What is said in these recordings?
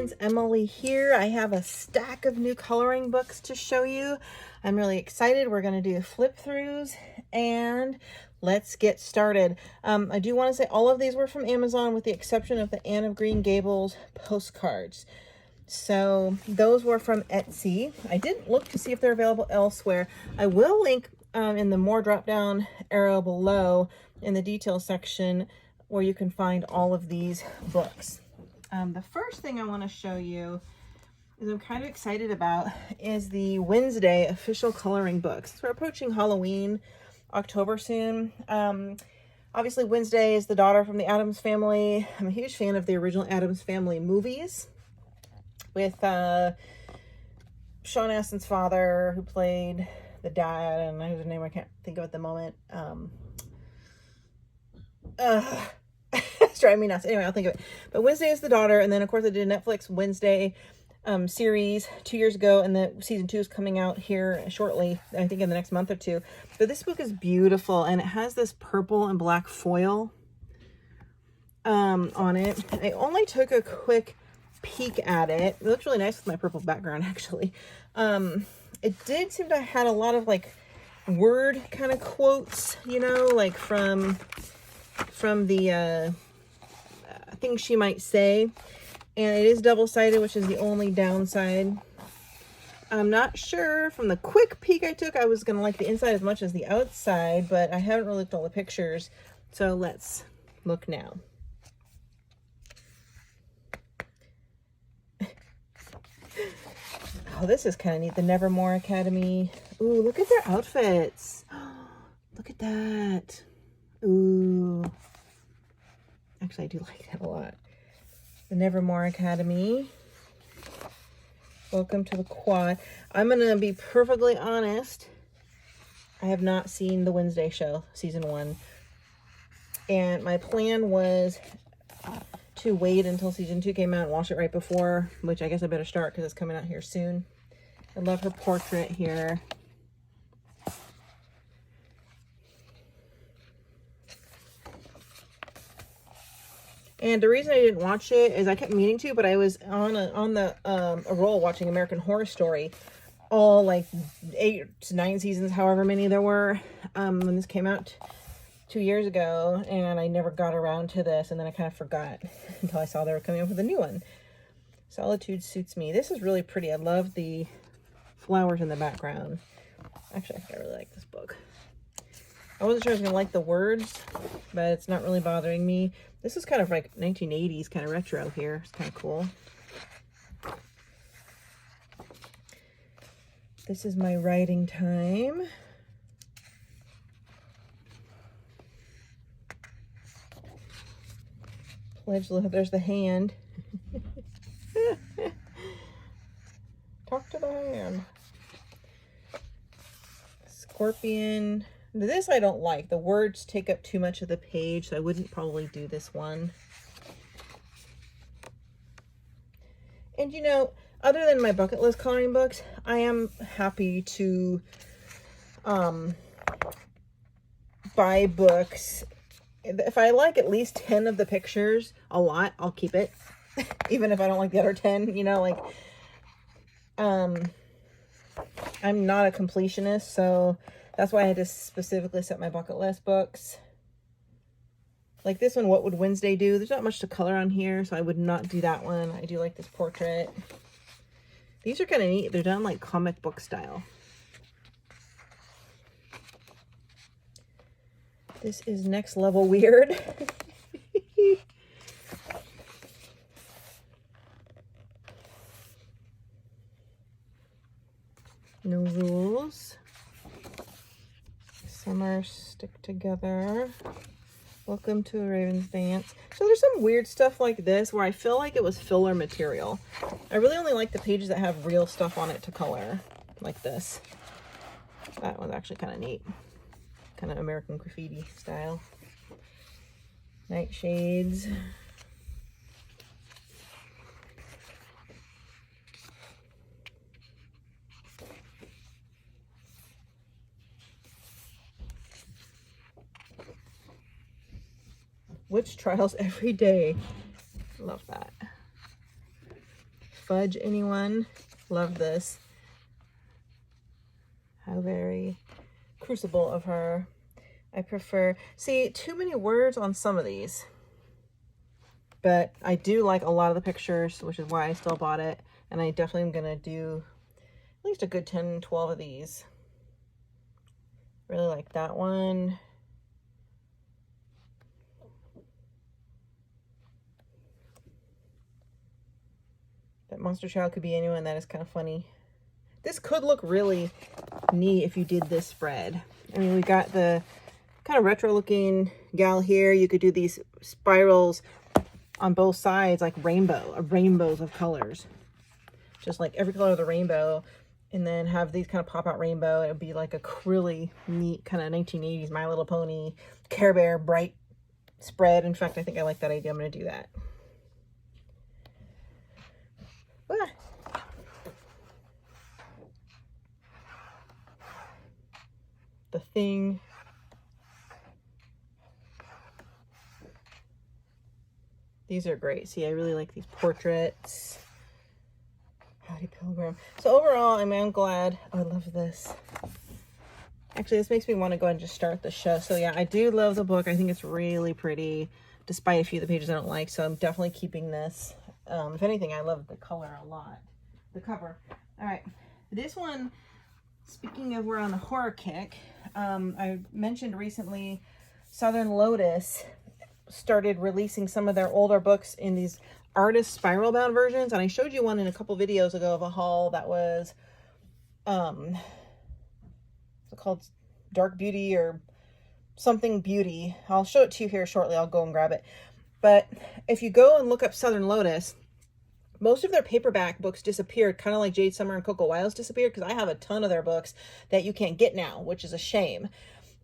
friends, Emily here. I have a stack of new coloring books to show you. I'm really excited. We're going to do flip throughs and let's get started. I do want to say all of these were from Amazon with the exception of the Anne of Green Gables postcards. So those were from Etsy. I didn't look to see if they're available elsewhere. I will link in the more drop down arrow below in the details section where you can find all of these books. The first thing I want to show you is I'm kind of excited about is the Wednesday official coloring books. We're approaching Halloween, October soon. Obviously Wednesday is the daughter from the Addams Family. I'm a huge fan of the original Addams Family movies with Sean Astin's father who played the dad, and whose name I can't think of at the moment. It's driving me nuts. Anyway, I'll think of it. But Wednesday is the daughter, and then of course I did a Netflix Wednesday series 2 years ago, and the season 2 is coming out here shortly, I think in the next month or two. But this book is beautiful, and it has this purple and black foil on it. I only took a quick peek at it. It looks really nice with my purple background, actually. It did seem to have a lot of like word kind of quotes, you know, like from the things she might say, and it is double-sided, which is the only downside. I'm not sure from the quick peek I took I was gonna like the inside as much as the outside, but I haven't really looked at all the pictures, so let's look now. Oh, this is kind of neat. The Nevermore Academy. Ooh, look at their outfits. Look at that. Ooh. Actually, I do like that a lot. The Nevermore Academy. Welcome to the quad. I'm going to be perfectly honest. I have not seen the Wednesday show, season 1. And my plan was to wait until season 2 came out and watch it right before, which I guess I better start because it's coming out here soon. I love her portrait here. And the reason I didn't watch it is I kept meaning to, but I was on a roll watching American Horror Story, all like 8 to 9 seasons, however many there were, when this came out 2 years ago, and I never got around to this, and then I kind of forgot until I saw they were coming up with a new one. Solitude suits me. This is really pretty. I love the flowers in the background. Actually, I think I really like this book. I wasn't sure I was going to like the words, but it's not really bothering me. This is kind of like 1980s kind of retro here. It's kind of cool. This is my writing time. Pledge love. There's the hand. Talk to the hand. Scorpion. This I don't like. The words take up too much of the page, so I wouldn't probably do this one. And you know, other than my bucket list coloring books, I am happy to buy books. If I like at least 10 of the pictures a lot, I'll keep it. Even if I don't like the other 10, you know, like, I'm not a completionist, so that's why I had to specifically set my bucket list books. Like this one, What Would Wednesday Do? There's not much to color on here, so I would not do that one. I do like this portrait. These are kind of neat. They're done like comic book style. This is Next Level Weird. No rules. Summer stick together. Welcome to a Raven's Dance. So there's some weird stuff like this where I feel like it was filler material. I really only like the pages that have real stuff on it to color, like this. That one's actually kind of neat. Kind of American Graffiti style. Nightshades. Witch trials every day. Love that. fudge anyone. Love this. How very crucible of her. I prefer, see, too many words on some of these. But I do like a lot of the pictures, which is why I still bought it. And I definitely am going to do at least a good 10, 12 of these. Really like that one. That Monster Child could be anyone. That is kind of funny. This could look really neat if you did this spread. I mean, we got the kind of retro looking gal here. You could do these spirals on both sides, like rainbows of colors. Just like every color of the rainbow. And then have these kind of pop out rainbow. It would be like a really neat kind of 1980s My Little Pony, Care Bear, bright spread. In fact, I think I like that idea. I'm going to do that. Ah. The Thing. These are great. See, I really like these portraits. Howdy Pilgrim. So overall, I mean, I'm glad. Oh, I love this. Actually, this makes me want to go ahead and just start the show. So yeah, I do love the book. I think it's really pretty, despite a few of the pages I don't like. So I'm definitely keeping this. If anything, I love the color a lot. The cover. All right. This one, speaking of we're on the horror kick, I mentioned recently Southern Lotus started releasing some of their older books in these artist spiral bound versions, and I showed you one in a couple videos ago of a haul that was what's it called, Dark Beauty or something Beauty. I'll show it to you here shortly. I'll go and grab it. But if you go and look up Southern Lotus, most of their paperback books disappeared, kind of like Jade Summer and Coco Wild's disappeared, because I have a ton of their books that you can't get now, which is a shame.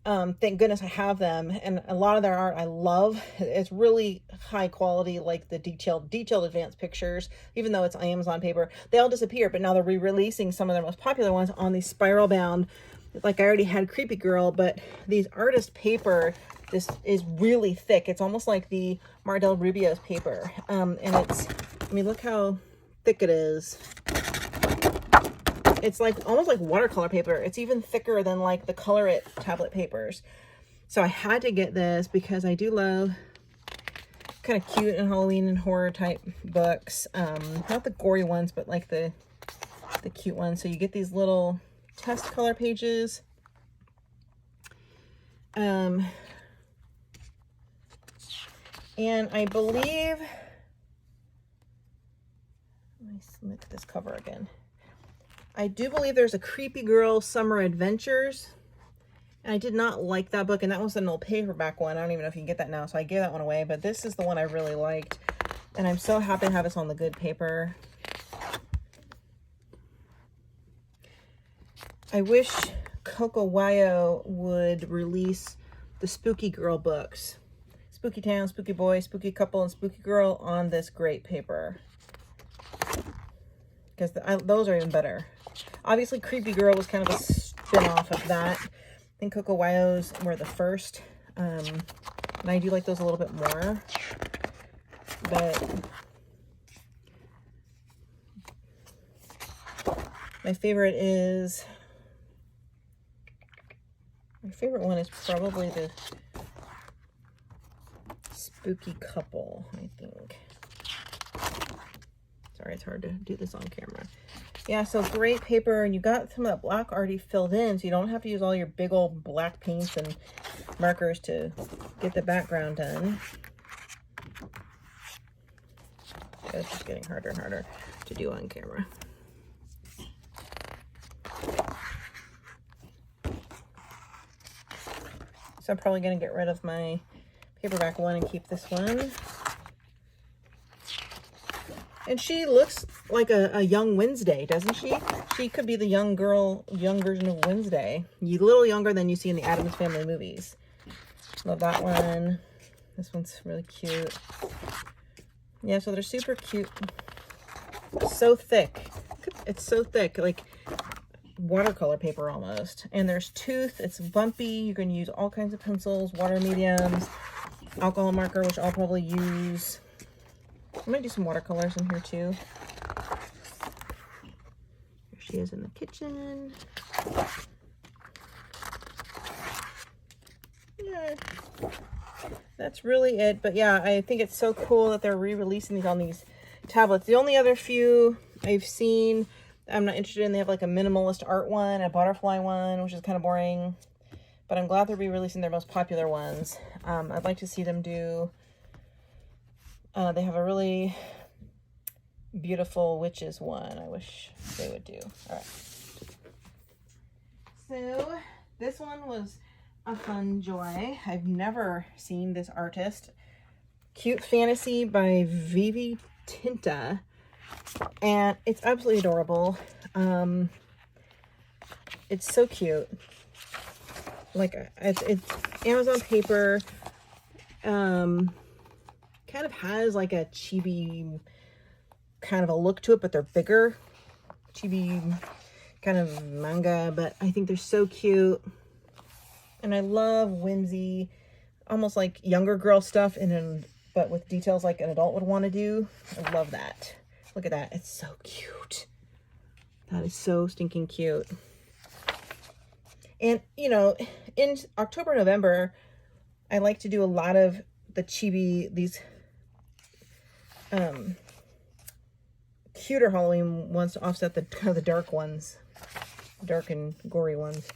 Thank goodness I have them, and a lot of their art I love. It's really high quality, like the detailed advanced pictures, even though it's Amazon paper. They all disappeared, but now they're re-releasing some of their most popular ones on these spiral bound. Like I already had Creepy Girl, but these artist paper, this is really thick. It's almost like the Mardel Rubio's paper, and it's, I mean, look how thick it is. It's like almost like watercolor paper. It's even thicker than like the Color It tablet papers. So I had to get this because I do love kind of cute and Halloween and horror type books. Not the gory ones, but like the cute ones. So you get these little test color pages. And I believe, let me look at this cover again. I do believe there's a Creepy Girl Summer Adventures. And I did not like that book. And that was an old paperback one. I don't even know if you can get that now. So I gave that one away. But this is the one I really liked. And I'm so happy to have this on the good paper. I wish Coco Wyo would release the Spooky Girl books. Spooky Town, Spooky Boy, Spooky Couple, and Spooky Girl on this great paper. Because those are even better. Obviously, Creepy Girl was kind of a spin-off of that. I think Coco Wyo's were the first. And I do like those a little bit more. But my favorite one is probably the Spooky Couple, I think. Sorry, it's hard to do this on camera. Yeah, so great paper, and you got some of that black already filled in, so you don't have to use all your big old black paints and markers to get the background done. It's just getting harder and harder to do on camera. So I'm probably going to get rid of my paperback one and keep this one. And she looks like a young Wednesday, doesn't she? She could be the young version of Wednesday. A little younger than you see in the Addams Family movies. Love that one. This one's really cute. Yeah, so they're super cute. So thick. It's so thick, like watercolor paper almost. And there's tooth. It's bumpy. You can use all kinds of pencils, water mediums, alcohol marker, which I'll probably use. I'm going to do some watercolors in here too. she is in the kitchen. Yeah, that's really it. But yeah, I think it's so cool that they're re-releasing these on these tablets. The only other few I've seen I'm not interested in, they have like a minimalist art one, a butterfly one, which is kind of boring. But I'm glad they're re-releasing their most popular ones. I'd like to see them do, they have a really beautiful witches one. I wish they would do. All right. So this one was a fun joy. I've never seen this artist. Cute Fantasy by Vivi Tinta. And it's absolutely adorable. It's so cute. Like it's Amazon paper. Kind of has like a chibi kind of a look to it, but they're bigger. Chibi kind of manga, but I think they're so cute. And I love whimsy, almost like younger girl stuff, but with details like an adult would want to do. I love that. Look at that. It's so cute. That is so stinking cute. And, you know, in October, November, I like to do a lot of the chibi, these cuter Halloween ones to offset the kind of the dark ones. Dark and gory ones.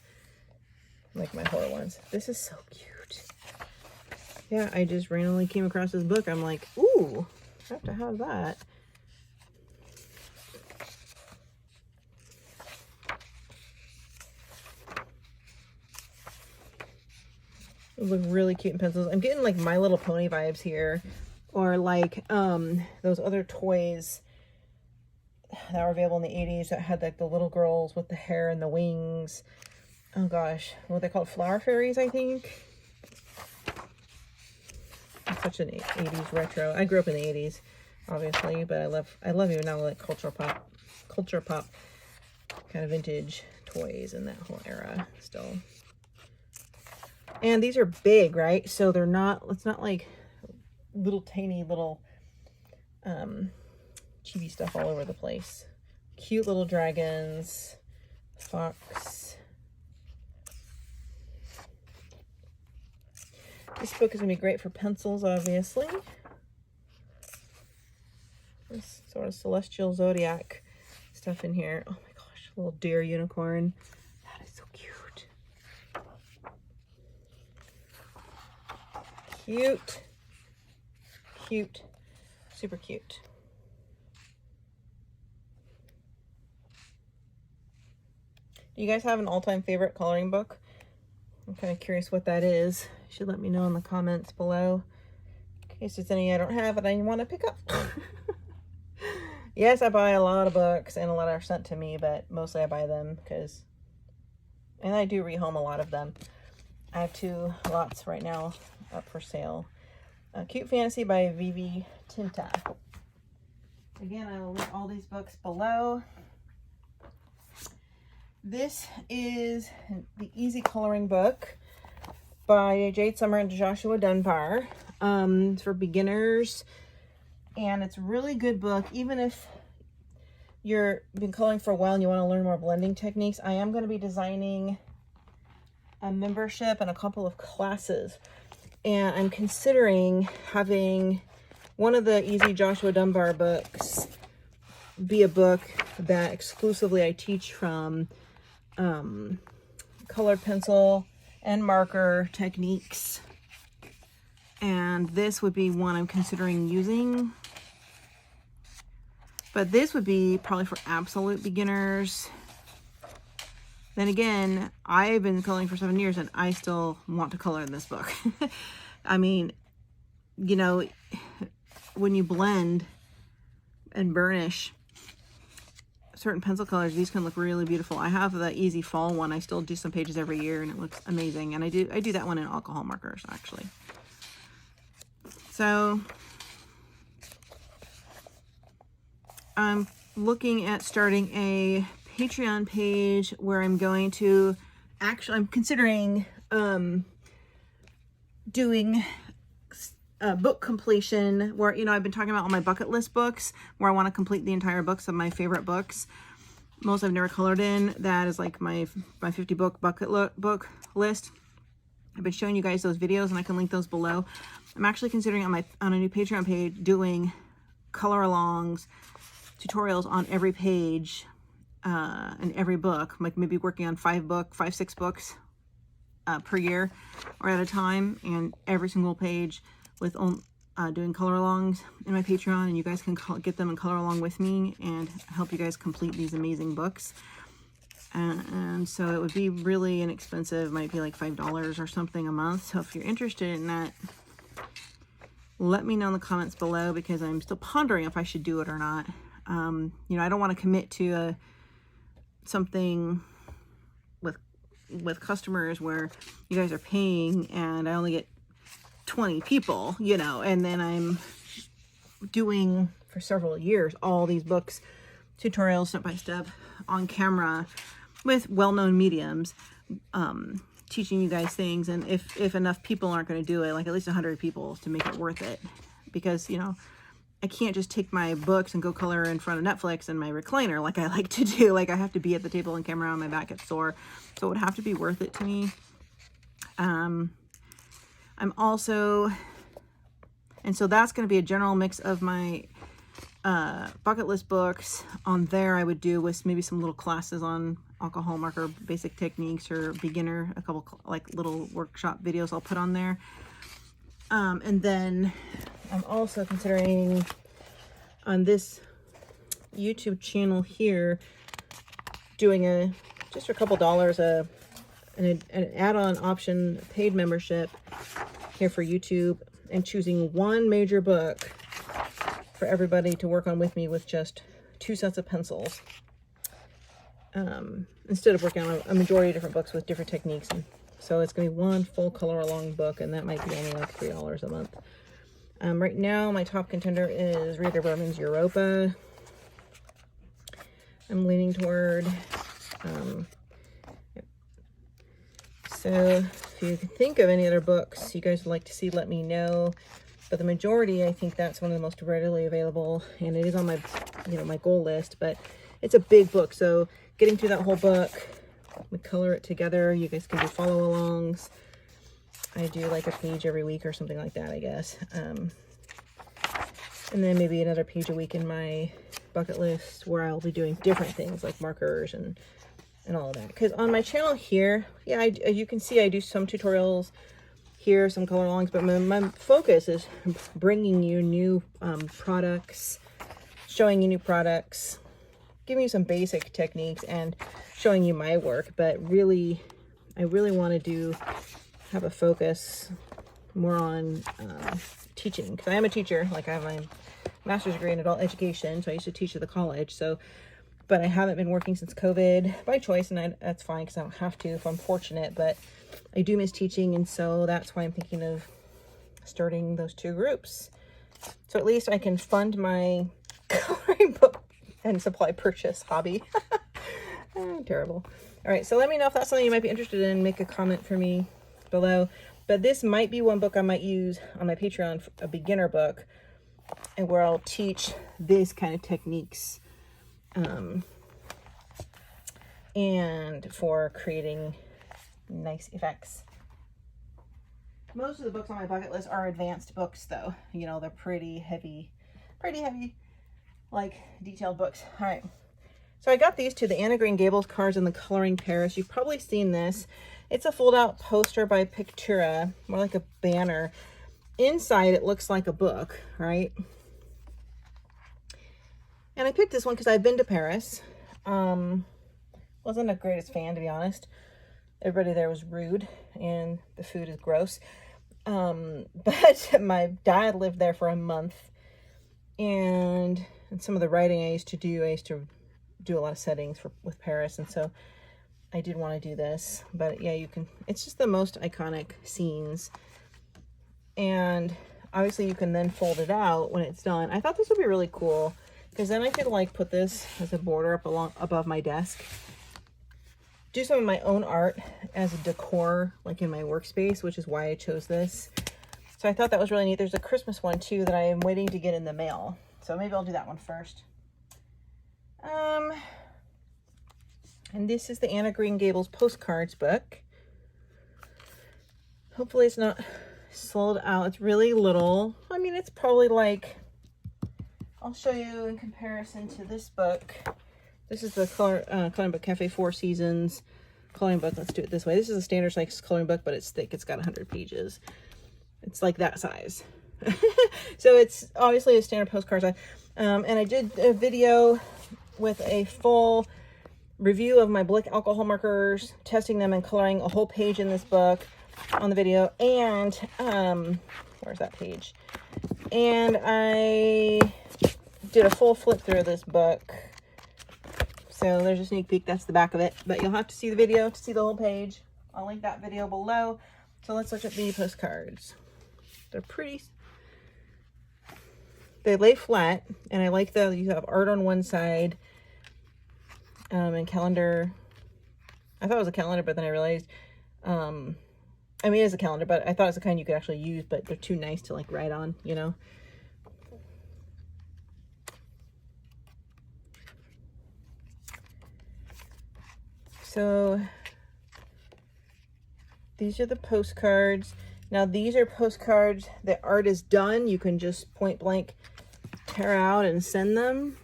Like my horror ones. This is so cute. Yeah, I just randomly came across this book. I'm like, ooh, I have to have that. Those look really cute in pencils. I'm getting like My Little Pony vibes here. Or like those other toys that were available in the 80s that had like the little girls with the hair and the wings. Oh gosh, what they called, flower fairies, I think. It's such an 80s retro. I grew up in the 80s, obviously, but I love even now like culture pop kind of vintage toys in that whole era still. And these are big, right? So they're not, it's not like little tiny little chibi stuff all over the place. Cute little dragons, fox. This book is going to be great for pencils, obviously. This sort of celestial zodiac stuff in here. Oh my gosh, little deer unicorn. That is so cute. Cute. Cute. Super cute. Do you guys have an all-time favorite coloring book? I'm kind of curious what that is. You should let me know in the comments below. In case there's any I don't have and I want to pick up. Yes, I buy a lot of books and a lot are sent to me, but mostly I buy them because, and I do rehome a lot of them. I have 2 lots right now up for sale. Cute Fantasy by Vivi Tinta. Again, I will link all these books below. This is the Easy Coloring Book by Jade Summer and Joshua Dunbar. It's for beginners, and it's a really good book. Even if you've been coloring for a while and you want to learn more blending techniques, I am going to be designing a membership and a couple of classes, and I'm considering having one of the Easy Joshua Dunbar books be a book that exclusively I teach from colored pencil and marker techniques, and this would be one I'm considering using, but this would be probably for absolute beginners. Then again, I've been coloring for 7 years and I still want to color in this book. I mean, you know, when you blend and burnish certain pencil colors, these can look really beautiful. I have the Easy Fall one. I still do some pages every year and it looks amazing. And I do that one in alcohol markers, actually. So I'm looking at starting a Patreon page where I'm going to I'm considering doing book completion, where, you know, I've been talking about all my bucket list books where I want to complete the entire books of my favorite books. most I've never colored in. That is like my 50 book book list. I've been showing you guys those videos, and I can link those below. I'm actually considering on a new Patreon page doing color alongs, tutorials on every page in every book, like maybe working on 6 books per year or at a time, and every single page with doing color alongs in my Patreon, and you guys can get them and color along with me and help you guys complete these amazing books. And so it would be really inexpensive, might be like $5 or something a month. So if you're interested in that, let me know in the comments below, because I'm still pondering if I should do it or not. You know, I don't want to commit to something with customers where you guys are paying and I only get 20 people, you know, and then I'm doing for several years all these books, tutorials step by step on camera with well-known mediums, teaching you guys things. And if enough people aren't going to do it, like at least 100 people to make it worth it, because, you know, I can't just take my books and go color in front of Netflix in my recliner like I like to do. Like I have to be at the table on camera, my back gets sore. So it would have to be worth it to me. I'm also, and so that's going to be a general mix of my bucket list books. On there I would do with maybe some little classes on alcohol marker basic techniques or beginner, a couple like little workshop videos I'll put on there. And then I'm also considering on this YouTube channel here doing just for a couple dollars an add-on option paid membership here for YouTube, and choosing one major book for everybody to work on with me with just 2 sets of pencils, instead of working on a majority of different books with different techniques. And so it's going to be one full color along book, and that might be only like $3 a month. Right now, my top contender is Rita Berman's Europa. I'm leaning toward. So if you can think of any other books you guys would like to see, let me know. But the majority, I think that's one of the most readily available, and it is on my, you know, my goal list. But it's a big book, so getting through that whole book, we color it together. You guys can do follow-alongs. I do like a page every week or something like that, I guess. And then maybe another page a week in my bucket list where I'll be doing different things like markers and all of that. Because on my channel here, yeah, you can see I do some tutorials here, some color alongs, but my focus is bringing you new products, showing you new products, giving you some basic techniques, and showing you my work. But really, I really want to have a focus more on teaching, because I am a teacher. Like I have my master's degree in adult education, so I used to teach at the college. So, but I haven't been working since COVID by choice, and that's fine because I don't have to if I'm fortunate. But I do miss teaching, and so that's why I'm thinking of starting those 2 groups. So at least I can fund my coloring book and supply purchase hobby. Oh, terrible. All right, so let me know if that's something you might be interested in. Make a comment for me below. But this might be one book I might use on my Patreon, a beginner book, and where I'll teach these kind of techniques and for creating nice effects. Most of the books on my bucket list are advanced books, though. You know, they're pretty heavy, like detailed books. All right. So I got these 2, the Anna Green Gables cards and the Coloring Paris. You've probably seen this. It's a fold-out poster by Pictura, more like a banner. Inside, it looks like a book, right? And I picked this one because I've been to Paris. Wasn't the greatest fan, to be honest. Everybody there was rude, and the food is gross. But my dad lived there for a month, and some of the writing I used to do a lot of settings with Paris, and so I did want to do this. But yeah, it's just the most iconic scenes, and obviously you can then fold it out when it's done. I thought this would be really cool, because then I could like put this as a border up above my desk, do some of my own art as a decor, like in my workspace, which is why I chose this. So I thought that was really neat. There's a Christmas one too that I am waiting to get in the mail, so maybe I'll do that one first. And this is the Anna Green Gables Postcards book. Hopefully it's not sold out. It's really little. I mean, it's probably like, I'll show you in comparison to this book. This is the Coloring Book Cafe 4 Seasons coloring book. Let's do it this way. This is a standard size coloring book, but it's thick. It's got 100 pages. It's like that size. So it's obviously a standard postcard size. And I did a video with a full review of my Blick alcohol markers, testing them and coloring a whole page in this book on the video. And where's that page? And I did a full flip through of this book. So there's a sneak peek. That's the back of it. But you'll have to see the video to see the whole page. I'll link that video below. So let's look at the postcards. They're pretty. They lay flat, and I like that you have art on one side, and calendar. I thought it was a calendar, but then I realized, I mean, it is a calendar, but I thought it was the kind you could actually use, but they're too nice to like write on, you know. So these are the postcards. Now these are postcards. The art is done. You can just point blank tear out and send them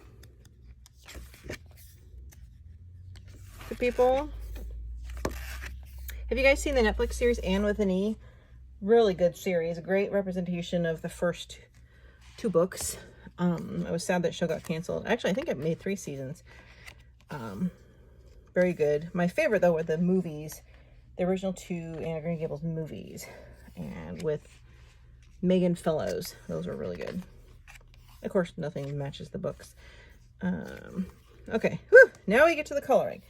to people. Have you guys seen the Netflix series Anne with an E? Really good series. A great representation of the first 2 books. I was sad that show got canceled. Actually, I think it made 3 seasons. Very good. My favorite, though, were the movies. The original 2 Anna Green Gables movies. And with Megan Fellows. Those were really good. Of course, nothing matches the books. Okay. Whew. Now we get to the coloring.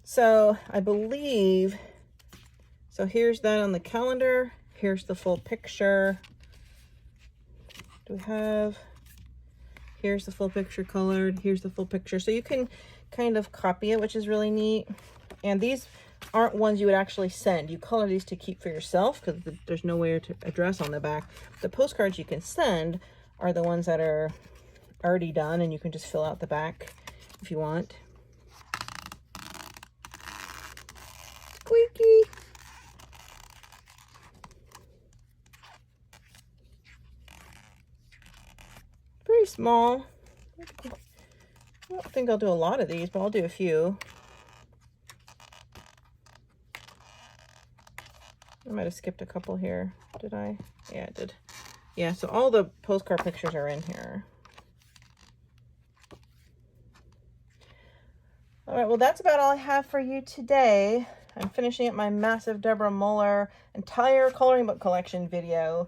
So, I believe... So, here's that on the calendar. Here's the full picture. Do we have... Here's the full picture colored. Here's the full picture. So, you can kind of copy it, which is really neat. And these aren't ones you would actually send. You color these to keep for yourself because there's nowhere to address on the back. The postcards you can send are the ones that are already done, and you can just fill out the back if you want. Squeaky. Very small. I don't think I'll do a lot of these, but I'll do a few. I might have skipped a couple here. Did I? Yeah, I did. Yeah, so all the postcard pictures are in here. All right, well, that's about all I have for you today. I'm finishing up my massive Deborah Muller entire coloring book collection video.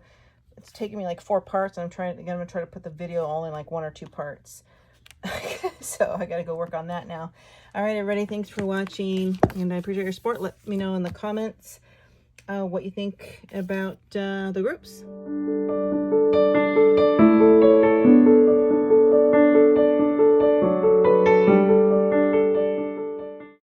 It's taking me like 4 parts. And I'm gonna try to put the video all in like 1 or 2 parts. So I gotta go work on that now. All right, everybody, thanks for watching, and I appreciate your support. Let me know in the comments what you think about the groups.